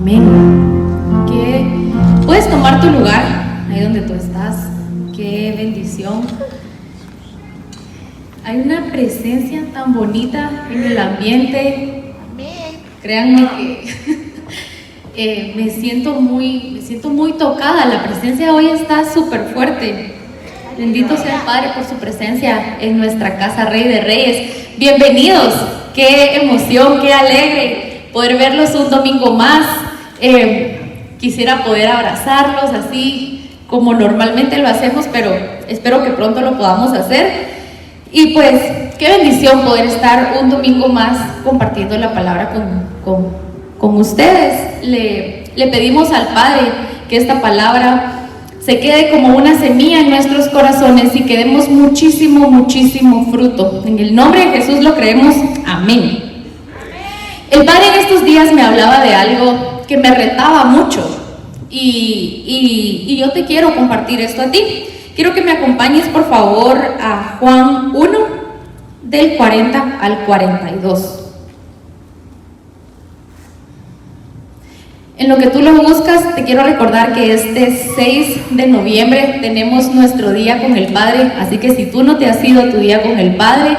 Amén. Puedes tomar tu lugar ahí donde tú estás. Qué bendición. Hay una presencia tan bonita en el ambiente. Créanme que me siento muy tocada. La presencia hoy está súper fuerte. Bendito sea el Padre por su presencia en nuestra casa, Rey de Reyes. Bienvenidos. Qué emoción, qué alegre poder verlos un domingo más. Quisiera poder abrazarlos así como normalmente lo hacemos, pero espero que pronto lo podamos hacer. Y pues, qué bendición poder estar un domingo más compartiendo la palabra con ustedes. Le pedimos al Padre que esta palabra se quede como una semilla en nuestros corazones y que demos muchísimo fruto. En el nombre de Jesús lo creemos. Amén. El Padre en estos días me hablaba de algo que me retaba mucho y yo te quiero compartir esto a ti. Quiero que me acompañes por favor a Juan 1 del 40 al 42. En lo que tú lo buscas, te quiero recordar que este 6 de noviembre tenemos nuestro día con el Padre, así que si tú no te has ido a tu día con el Padre,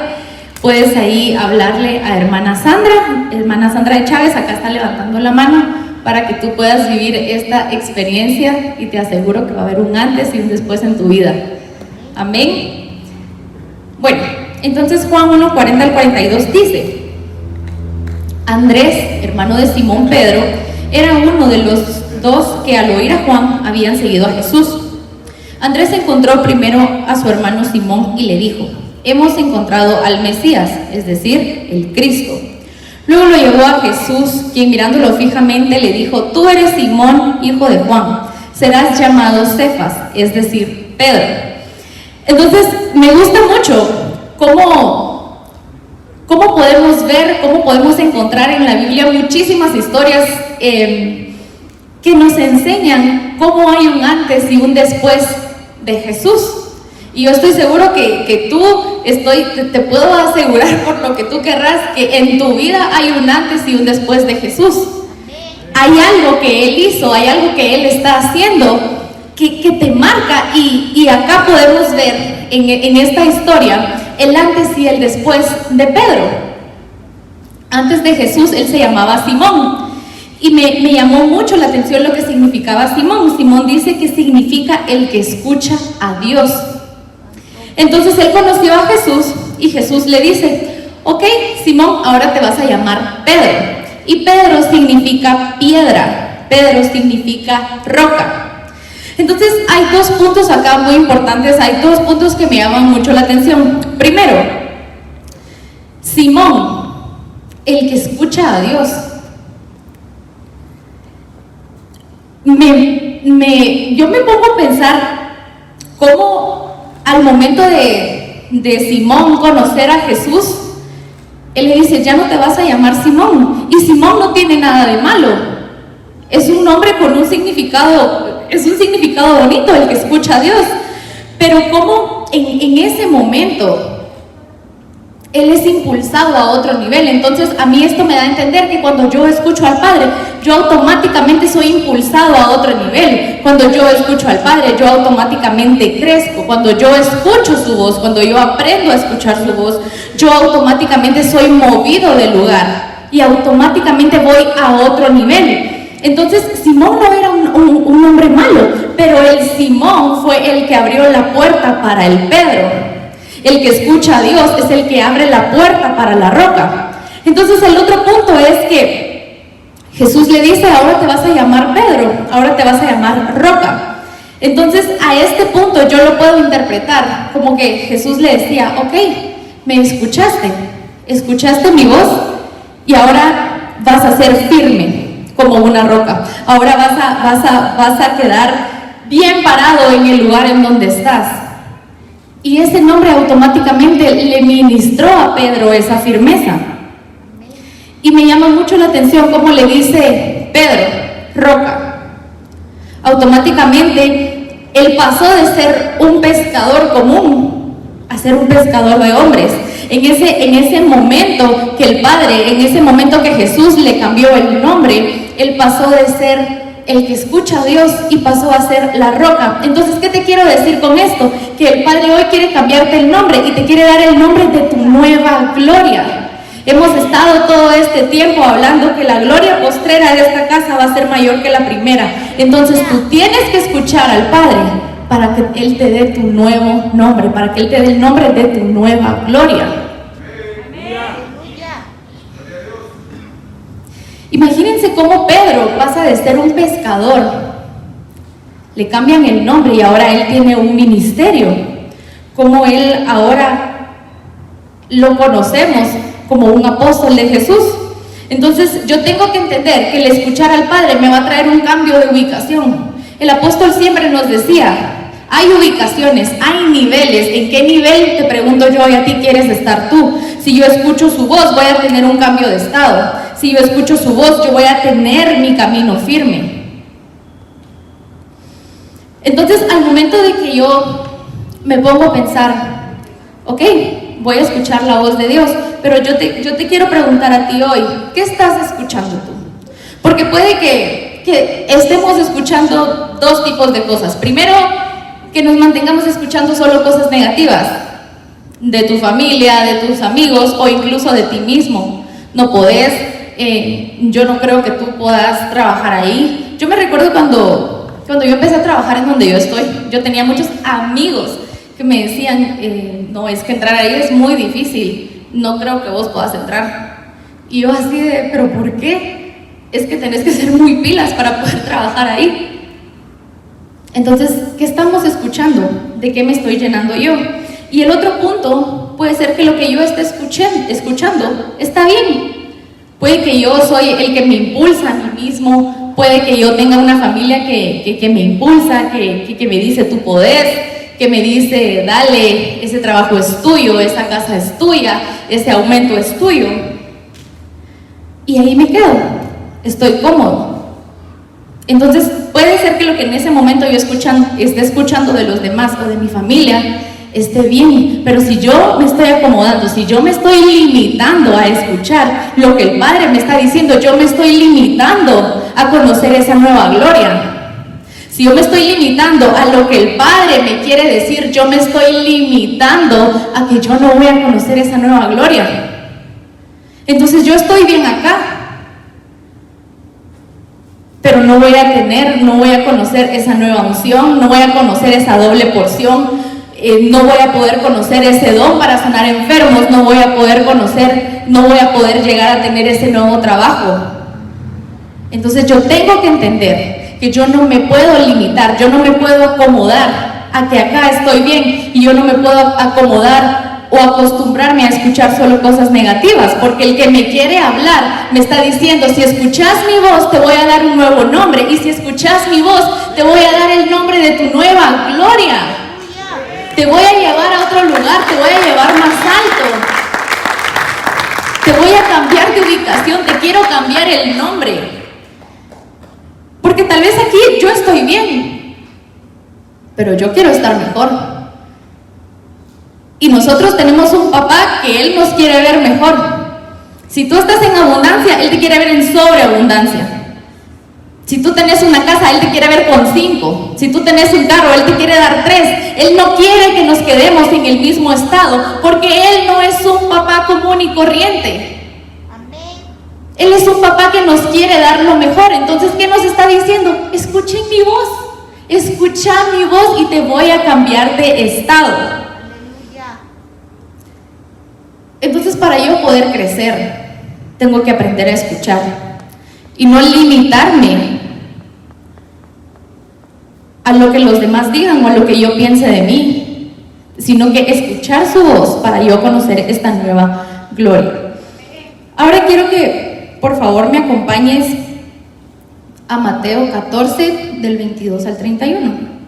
puedes ahí hablarle a hermana Sandra de Chávez, acá está levantando la mano, para que tú puedas vivir esta experiencia y te aseguro que va a haber un antes y un después en tu vida. Amén. Bueno, entonces Juan 1, 40 al 42 dice: Andrés, hermano de Simón Pedro, era uno de los dos que al oír a Juan habían seguido a Jesús. Andrés encontró primero a su hermano Simón y le dijo: hemos encontrado al Mesías, es decir, el Cristo. Luego lo llevó a Jesús, quien mirándolo fijamente le dijo: tú eres Simón, hijo de Juan, serás llamado Cefas, es decir, Pedro. Entonces, me gusta mucho cómo podemos ver, cómo podemos encontrar en la Biblia muchísimas historias que nos enseñan cómo hay un antes y un después de Jesús. Y yo estoy seguro que te puedo asegurar por lo que tú querrás, que en tu vida hay un antes y un después de Jesús. Hay algo que Él hizo, hay algo que Él está haciendo que te marca, y acá podemos ver en esta historia el antes y el después de Pedro. Antes de Jesús, él se llamaba Simón, y me llamó mucho la atención lo que significaba Simón. Simón dice que significa el que escucha a Dios. Entonces él conoció a Jesús y Jesús le dice: ok, Simón, ahora te vas a llamar Pedro. Y Pedro significa piedra, Pedro significa roca. Entonces hay dos puntos acá muy importantes, hay dos puntos que me llaman mucho la atención. Primero, Simón, el que escucha a Dios. Yo me pongo a pensar cómo al momento de Simón conocer a Jesús, él le dice: ya no te vas a llamar Simón. Y Simón no tiene nada de malo, es un nombre con un significado, es un significado bonito, el que escucha a Dios. Pero cómo en ese momento él es impulsado a otro nivel. Entonces a mí esto me da a entender que cuando yo escucho al Padre, yo automáticamente soy impulsado a otro nivel. Cuando yo escucho al Padre, yo automáticamente crezco. Cuando yo escucho su voz, cuando yo aprendo a escuchar su voz, yo automáticamente soy movido del lugar y automáticamente voy a otro nivel. Entonces Simón no era un hombre malo, pero el Simón fue el que abrió la puerta para el Pedro. El que escucha a Dios es el que abre la puerta para la roca. Entonces el otro punto es que Jesús le dice: ahora te vas a llamar Pedro, ahora te vas a llamar roca. Entonces a este punto yo lo puedo interpretar como que Jesús le decía: ok, me escuchaste mi voz, y ahora vas a ser firme como una roca. Ahora vas a quedar bien parado en el lugar en donde estás. Y ese nombre automáticamente le ministró a Pedro esa firmeza. Y me llama mucho la atención cómo le dice Pedro, roca. Automáticamente él pasó de ser un pescador común a ser un pescador de hombres. En ese momento que el Padre, en ese momento que Jesús le cambió el nombre, Él pasó de ser el que escucha a Dios y pasó a ser la roca. Entonces, ¿qué te quiero decir con esto? Que el Padre hoy quiere cambiarte el nombre y te quiere dar el nombre de tu nueva gloria. Hemos estado todo este tiempo hablando que la gloria postrera de esta casa va a ser mayor que la primera. Entonces tú tienes que escuchar al Padre para que Él te dé tu nuevo nombre, para que Él te dé el nombre de tu nueva gloria. Imagínense cómo Pedro pasa de ser un pescador, le cambian el nombre y ahora él tiene un ministerio. Como él ahora lo conocemos como un apóstol de Jesús. Entonces yo tengo que entender que el escuchar al Padre me va a traer un cambio de ubicación. El apóstol siempre nos decía, hay ubicaciones, hay niveles. ¿En qué nivel, te pregunto yo, y a ti quieres estar tú? Si yo escucho su voz, voy a tener un cambio de estado. Si yo escucho su voz, yo voy a tener mi camino firme. Entonces, al momento de que yo me pongo a pensar, ok, voy a escuchar la voz de Dios, pero yo te quiero preguntar a ti hoy, ¿qué estás escuchando tú? Porque puede que estemos escuchando dos tipos de cosas. Primero, que nos mantengamos escuchando solo cosas negativas, de tu familia, de tus amigos o incluso de ti mismo. No podés, yo no creo que tú puedas trabajar ahí. Yo me recuerdo cuando yo empecé a trabajar en donde yo estoy, yo tenía muchos amigos que me decían, no, es que entrar ahí es muy difícil, no creo que vos puedas entrar. Y yo así de, ¿pero por qué? Es que tenés que ser muy pilas para poder trabajar ahí. Entonces, ¿qué estamos escuchando? ¿De qué me estoy llenando yo? Y el otro punto puede ser que lo que yo esté escuchando está bien. Puede que yo soy el que me impulsa a mí mismo, puede que yo tenga una familia que me impulsa, que me dice tú podés, que me dice dale, ese trabajo es tuyo, esa casa es tuya, ese aumento es tuyo. Y ahí me quedo, estoy cómodo. Entonces puede ser que lo que en ese momento yo esté escuchando de los demás o de mi familia esté bien, pero si yo me estoy acomodando, si yo me estoy limitando a escuchar lo que el Padre me está diciendo, yo me estoy limitando a conocer esa nueva gloria. Si yo me estoy limitando a lo que el Padre me quiere decir, yo me estoy limitando a que yo no voy a conocer esa nueva gloria. Entonces yo estoy bien acá, pero no voy a conocer esa nueva unción, no voy a conocer esa doble porción, no voy a poder conocer ese don para sanar enfermos, no voy a poder llegar a tener ese nuevo trabajo. Entonces yo tengo que entender que yo no me puedo limitar, yo no me puedo acomodar a que acá estoy bien y yo no me puedo acomodar o acostumbrarme a escuchar solo cosas negativas, porque el que me quiere hablar me está diciendo, si escuchas mi voz te voy a dar un nuevo nombre, y si escuchas mi voz te voy a dar el nombre de tu nueva gloria, te voy a llevar a otro lugar, te voy a llevar más alto, te voy a cambiar de ubicación, te quiero cambiar el nombre, porque tal vez aquí yo estoy bien, pero yo quiero estar mejor. Y nosotros tenemos un papá que Él nos quiere ver mejor. Si tú estás en abundancia, Él te quiere ver en sobreabundancia. Si tú tenés una casa, Él te quiere ver con 5. Si tú tenés un carro, Él te quiere dar 3. Él no quiere que nos quedemos en el mismo estado, porque Él no es un papá común y corriente. Él es un papá que nos quiere dar lo mejor. Entonces, ¿qué nos está diciendo? Escuchen mi voz. Escucha mi voz y te voy a cambiar de estado. Entonces, para yo poder crecer, tengo que aprender a escuchar y no limitarme a lo que los demás digan o a lo que yo piense de mí, sino que escuchar su voz para yo conocer esta nueva gloria. Ahora quiero que, por favor, me acompañes a Mateo 14, del 22 al 31.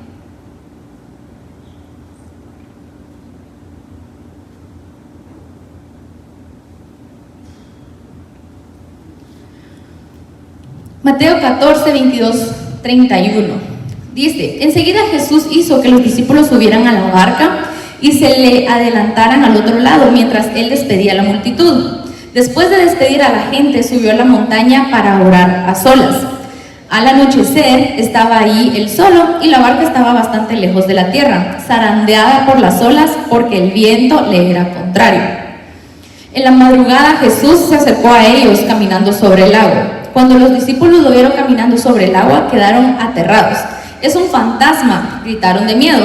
Mateo 14, 22, 31. Dice, enseguida Jesús hizo que los discípulos subieran a la barca y se le adelantaran al otro lado mientras él despedía a la multitud. Después de despedir a la gente, subió a la montaña para orar a solas. Al anochecer estaba ahí él solo y la barca estaba bastante lejos de la tierra, zarandeada por las olas porque el viento le era contrario. En la madrugada Jesús se acercó a ellos caminando sobre el agua. Cuando los discípulos lo vieron caminando sobre el agua, quedaron aterrados. «¡Es un fantasma!», gritaron de miedo.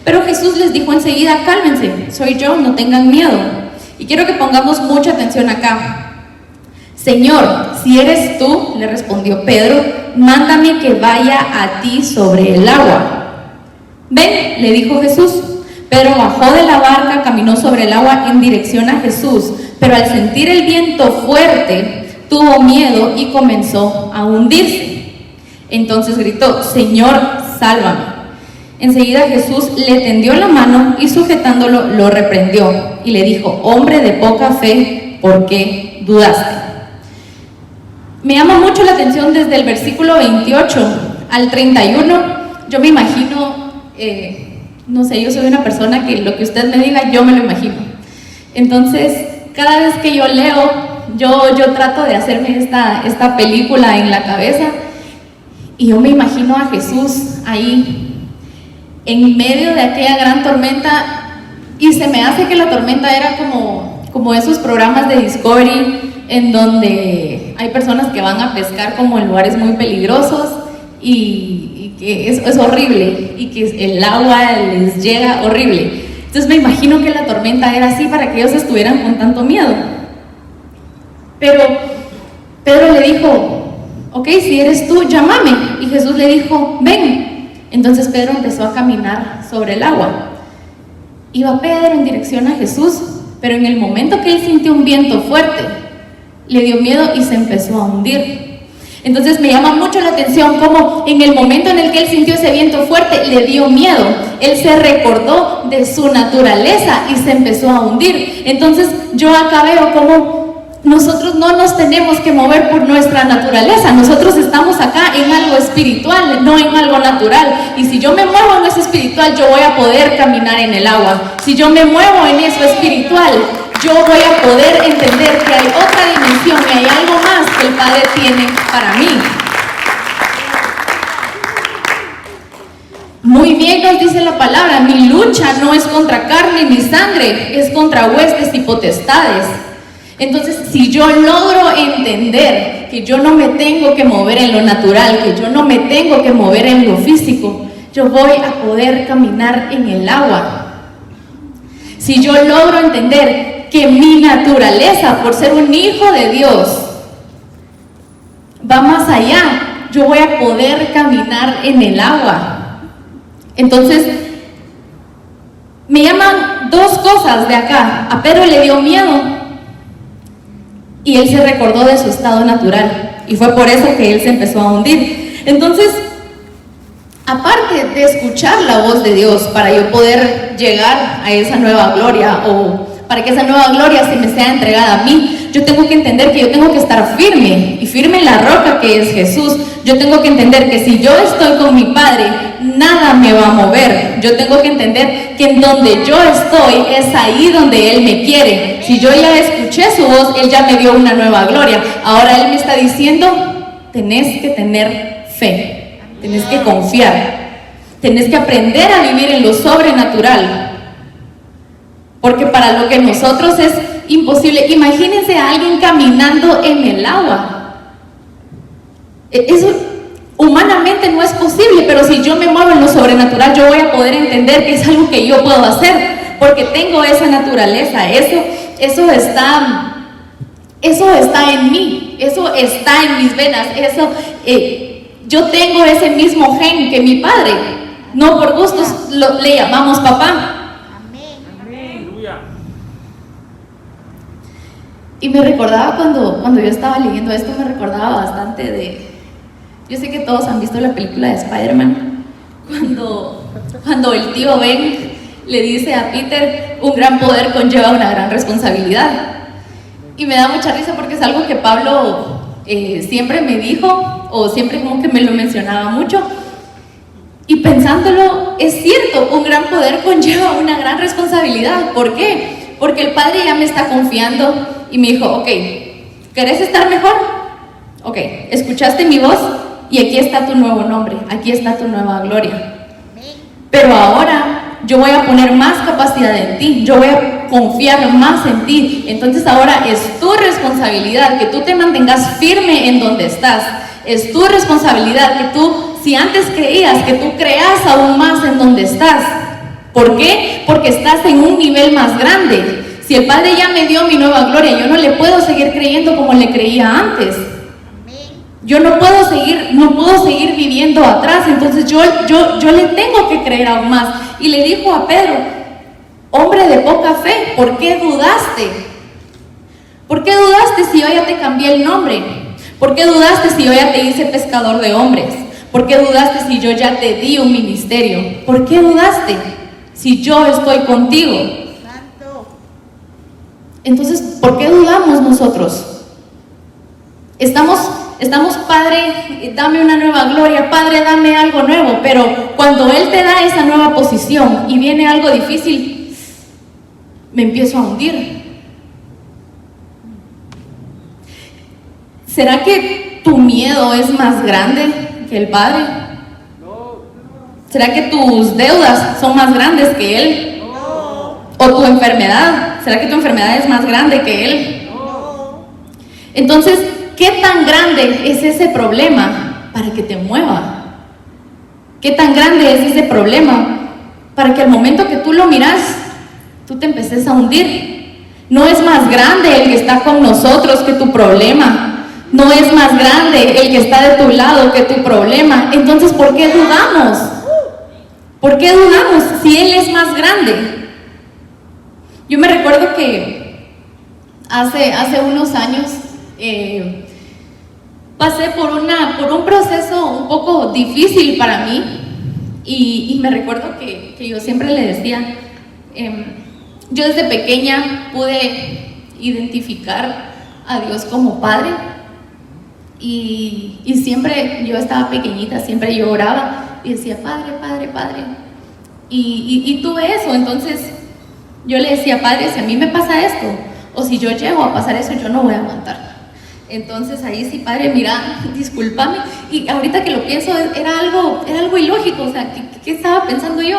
Pero Jesús les dijo enseguida: «Cálmense, soy yo, no tengan miedo». Y quiero que pongamos mucha atención acá. «Señor, si eres tú», le respondió Pedro, «mándame que vaya a ti sobre el agua». «Ven», le dijo Jesús. Pedro bajó de la barca, caminó sobre el agua en dirección a Jesús, pero al sentir el viento fuerte, tuvo miedo y comenzó a hundirse. Entonces gritó: «Señor, sálvame». Enseguida Jesús le tendió la mano y sujetándolo lo reprendió y le dijo: «Hombre de poca fe, ¿por qué dudaste?». Me llama mucho la atención desde el versículo 28 al 31. Yo me imagino, no sé, yo soy una persona que lo que usted me diga, yo me lo imagino. Entonces, cada vez que yo leo, yo trato de hacerme esta película en la cabeza y yo me imagino a Jesús ahí en medio de aquella gran tormenta, y se me hace que la tormenta era como esos programas de Discovery en donde hay personas que van a pescar como en lugares muy peligrosos y que es horrible y que el agua les llega horrible. Entonces me imagino que la tormenta era así para que ellos estuvieran con tanto miedo. Pero Pedro le dijo: «Ok, si eres tú, llámame». Y Jesús le dijo: «Ven». Entonces Pedro empezó a caminar sobre el agua. Iba Pedro en dirección a Jesús, pero en el momento que él sintió un viento fuerte, le dio miedo y se empezó a hundir. Entonces me llama mucho la atención cómo en el momento en el que él sintió ese viento fuerte, le dio miedo. Él se recordó de su naturaleza y se empezó a hundir. Entonces yo acá veo cómo nosotros no nos tenemos que mover por nuestra naturaleza. Nosotros estamos acá en algo espiritual, no en algo natural. Y si yo me muevo en eso espiritual, yo voy a poder caminar en el agua. Si yo me muevo en eso espiritual, yo voy a poder entender que hay otra dimensión, que hay algo más que el Padre tiene para mí. Muy bien nos dice la palabra: mi lucha no es contra carne ni sangre, es contra huestes y potestades. Entonces, si yo logro entender que yo no me tengo que mover en lo natural, que yo no me tengo que mover en lo físico, yo voy a poder caminar en el agua. Si yo logro entender que mi naturaleza, por ser un hijo de Dios, va más allá, yo voy a poder caminar en el agua. Entonces, me llaman dos cosas de acá. A Pedro le dio miedo y él se recordó de su estado natural, y fue por eso que él se empezó a hundir. Entonces, aparte de escuchar la voz de Dios para yo poder llegar a esa nueva gloria, o para que esa nueva gloria se me sea entregada a mí, yo tengo que entender que yo tengo que estar firme, y firme en la roca que es Jesús. Yo tengo que entender que si yo estoy con mi Padre, nada me va a mover. Yo tengo que entender que en donde yo estoy es ahí donde Él me quiere. Si yo ya escuché su voz, Él ya me dio una nueva gloria. Ahora Él me está diciendo: tenés que tener fe, tenés que confiar, tenés que aprender a vivir en lo sobrenatural. Porque para lo que nosotros es imposible, imagínense a alguien caminando en el agua. Eso humanamente no es posible, pero si yo me muevo en lo sobrenatural, yo voy a poder entender que es algo que yo puedo hacer, porque tengo esa naturaleza. Eso está en mí, eso está en mis venas, yo tengo ese mismo gen que mi Padre. No por gustos le llamamos papá. Y me recordaba cuando yo estaba leyendo esto, me recordaba bastante de... Yo sé que todos han visto la película de Spider-Man, cuando el tío Ben le dice a Peter: un gran poder conlleva una gran responsabilidad. Y me da mucha risa porque es algo que Pablo siempre me dijo, o siempre como que me lo mencionaba mucho. Y pensándolo, es cierto, un gran poder conlleva una gran responsabilidad. ¿Por qué? Porque el Padre ya me está confiando y me dijo, ok, ¿querés estar mejor? Ok, escuchaste mi voz y aquí está tu nuevo nombre, aquí está tu nueva gloria. Pero ahora yo voy a poner más capacidad en ti, yo voy a confiar más en ti. Entonces ahora es tu responsabilidad que tú te mantengas firme en donde estás. Es tu responsabilidad que tú, si antes creías, que tú creas aún más en donde estás. ¿Por qué? Porque estás en un nivel más grande. Si el Padre ya me dio mi nueva gloria, yo no le puedo seguir creyendo como le creía antes. Yo no puedo seguir viviendo atrás. Entonces yo le tengo que creer aún más. Y le dijo a Pedro, hombre de poca fe, ¿por qué dudaste? ¿Por qué dudaste si yo ya te cambié el nombre? ¿Por qué dudaste si yo ya te hice pescador de hombres? ¿Por qué dudaste si yo ya te di un ministerio? ¿Por qué dudaste si yo estoy contigo? Entonces, ¿por qué dudamos nosotros? Estamos, Padre, dame una nueva gloria, Padre, dame algo nuevo, pero cuando Él te da esa nueva posición y viene algo difícil, me empiezo a hundir. ¿Será que tu miedo es más grande que el Padre? ¿Será que tus deudas son más grandes que Él? ¿O tu enfermedad? ¿Será que tu enfermedad es más grande que Él? Entonces, ¿qué tan grande es ese problema para que te mueva? ¿Qué tan grande es ese problema para que al momento que tú lo miras, tú te empeces a hundir? No es más grande el que está con nosotros que tu problema. No es más grande el que está de tu lado que tu problema. Entonces, ¿por qué dudamos? ¿Por qué dudamos si Él es más grande? Yo me recuerdo que hace unos años pasé por un proceso un poco difícil para mí y me recuerdo que yo siempre le decía, yo desde pequeña pude identificar a Dios como Padre y siempre yo estaba pequeñita, siempre yo oraba y decía, Padre, Padre, Padre, y tuve eso. Entonces yo le decía, Padre, si a mí me pasa esto, o si yo llego a pasar eso, yo no voy a aguantar. Entonces ahí sí, Padre, mira, discúlpame. Y ahorita que lo pienso, era algo ilógico. O sea, ¿qué estaba pensando yo?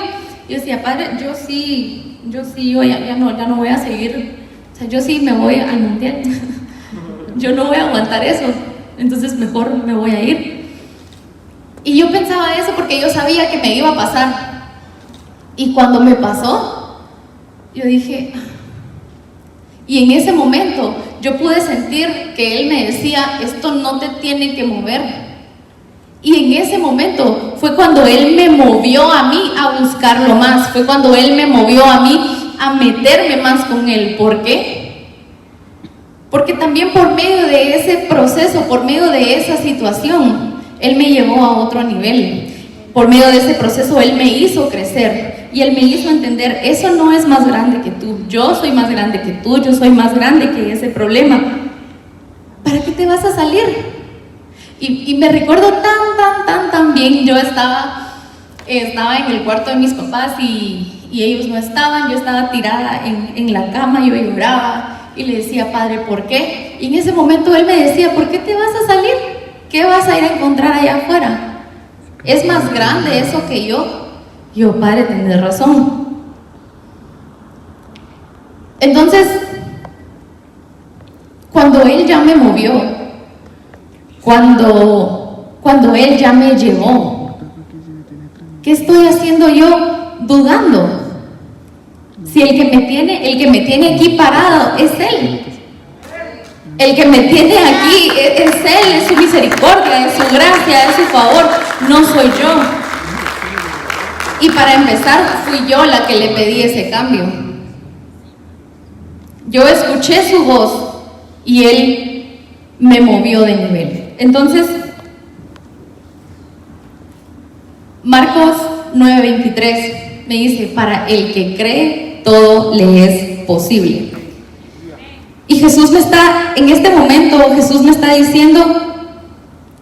Yo decía, Padre, yo ya no voy a seguir. O sea, yo sí me voy al mundial. Yo no voy a aguantar eso. Entonces mejor me voy a ir. Y yo pensaba eso porque yo sabía que me iba a pasar. Y cuando me pasó, yo dije, y en ese momento yo pude sentir que Él me decía, esto no te tiene que mover. Y en ese momento fue cuando Él me movió a mí a buscarlo más, fue cuando Él me movió a mí a meterme más con Él. ¿Por qué? Porque también por medio de ese proceso, por medio de esa situación, Él me llevó a otro nivel. Por medio de ese proceso Él me hizo crecer. Y Él me hizo entender, eso no es más grande que tú, yo soy más grande que tú, yo soy más grande que ese problema. ¿Para qué te vas a salir? Y me recuerdo tan bien, yo estaba en el cuarto de mis papás y ellos no estaban, yo estaba tirada en la cama, yo lloraba y le decía, Padre, ¿por qué? Y en ese momento Él me decía, ¿por qué te vas a salir? ¿Qué vas a ir a encontrar allá afuera? ¿Es más grande eso que yo? Yo, Padre, tenés razón. Entonces, cuando Él ya me movió, cuando Él ya me llevó, ¿qué estoy haciendo yo dudando? Si el que me tiene aquí parado es Él. El que me tiene aquí es Él, es su misericordia, es su gracia, es su favor, no soy yo. Y para empezar, fui yo la que le pedí ese cambio. Yo escuché su voz y Él me movió de nivel. Entonces, Marcos 9:23 me dice, para el que cree, todo le es posible. Y en este momento, Jesús me está diciendo,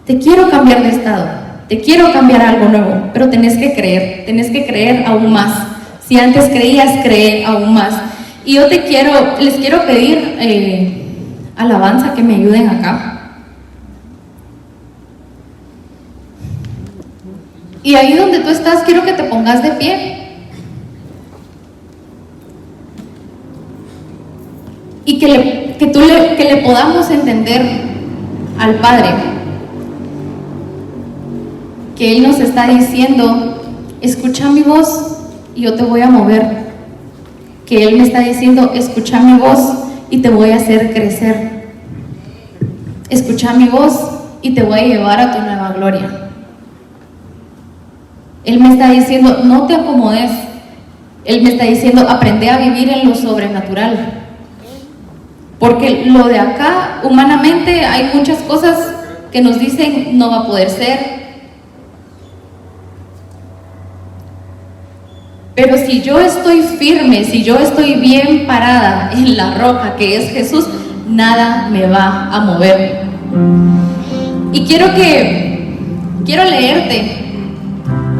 te quiero cambiar de estado. te quiero cambiar a algo nuevo, pero tenés que creer aún más. Si antes creías, cree aún más. Y yo les quiero pedir alabanza, que me ayuden acá. Y ahí donde tú estás, quiero que te pongas de pie. Y que le podamos entender al Padre que Él nos está diciendo: escucha mi voz y yo te voy a mover. Que Él me está diciendo: escucha mi voz y te voy a hacer crecer. Escucha mi voz y te voy a llevar a tu nueva gloria. Él me está diciendo: no te acomodes. Él me está diciendo: aprende a vivir en lo sobrenatural. Porque lo de acá, humanamente, hay muchas cosas que nos dicen no va a poder ser. Pero si yo estoy firme, si yo estoy bien parada en la roca que es Jesús, nada me va a mover. Y quiero leerte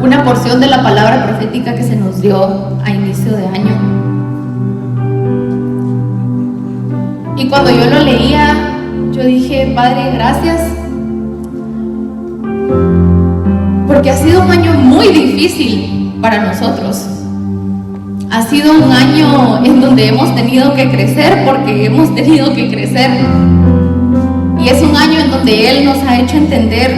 una porción de la palabra profética que se nos dio a inicio de año. Y cuando yo lo leía, yo dije: Padre, gracias, porque ha sido un año muy difícil para nosotros. Ha sido un año en donde hemos tenido que crecer, porque hemos tenido que crecer. Y es un año en donde Él nos ha hecho entender: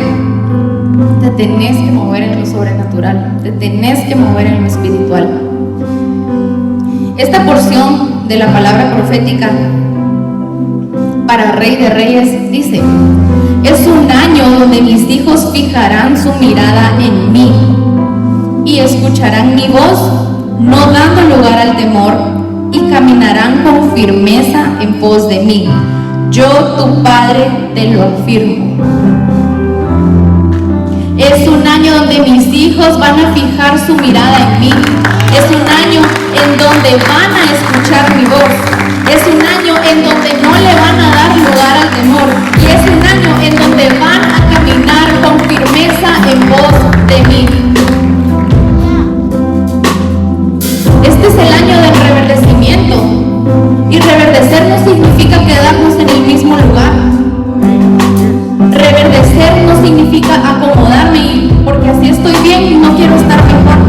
te tenés que mover en lo sobrenatural, te tenés que mover en lo espiritual. Esta porción de la palabra profética para Rey de Reyes dice: es un año donde mis hijos fijarán su mirada en mí y escucharán mi voz, no dando lugar al temor, y caminarán con firmeza en pos de mí. Yo, tu Padre, te lo afirmo. Es un año donde mis hijos van a fijar su mirada en mí. Es un año en donde van a escuchar mi voz. Es un año en donde no le van a dar lugar al temor. Y es un año en donde van a caminar con firmeza en pos de mí. Este es el año del reverdecimiento. Y reverdecer no significa quedarnos en el mismo lugar. Reverdecer no significa acomodarme, porque así estoy bien y no quiero estar mejor.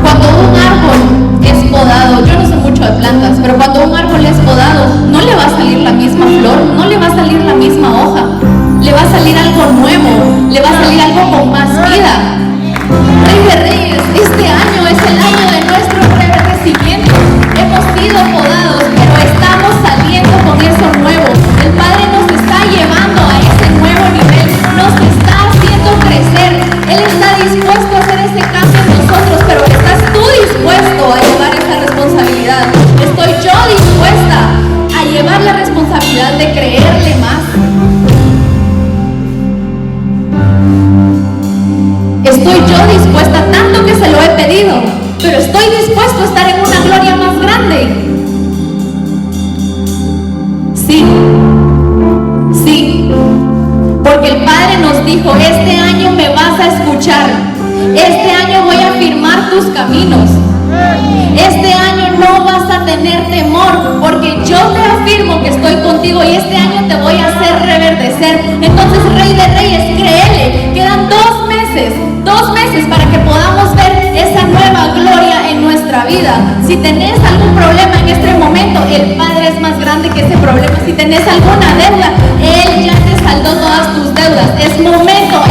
Cuando un árbol es podado, yo no sé mucho de plantas, pero cuando un árbol es podado, no le va a salir la misma flor, no le va a salir la misma hoja, le va a salir algo nuevo, le va a salir algo con más vida. Rey de Reyes, este año es el año de nuestro reverdecimiento. Hemos sido podados, pero estamos saliendo con eso nuevo. El Padre nos está llevando a ese nuevo nivel, nos está haciendo crecer. Él está dispuesto a hacer ese cambio en nosotros, pero ¿estás tú dispuesto a llevar esa responsabilidad? ¿Estoy yo dispuesta a llevar la responsabilidad de creerle más? Estoy yo dispuesta, tanto que se lo he pedido, pero estoy dispuesto a estar en una gloria más grande. Sí, porque el Padre nos dijo: este año me vas a escuchar, este año voy a firmar tus caminos, este año no vas a tener temor, porque yo te afirmo que estoy contigo y este año te voy a hacer reverdecer. Entonces, Rey de Reyes, créele, quedan 2 meses para que podamos ver esa nueva gloria en nuestra vida. Si tenés algún problema en este momento, el Padre es más grande que ese problema. Si tenés alguna deuda, Él ya te saldó todas tus deudas. Es momento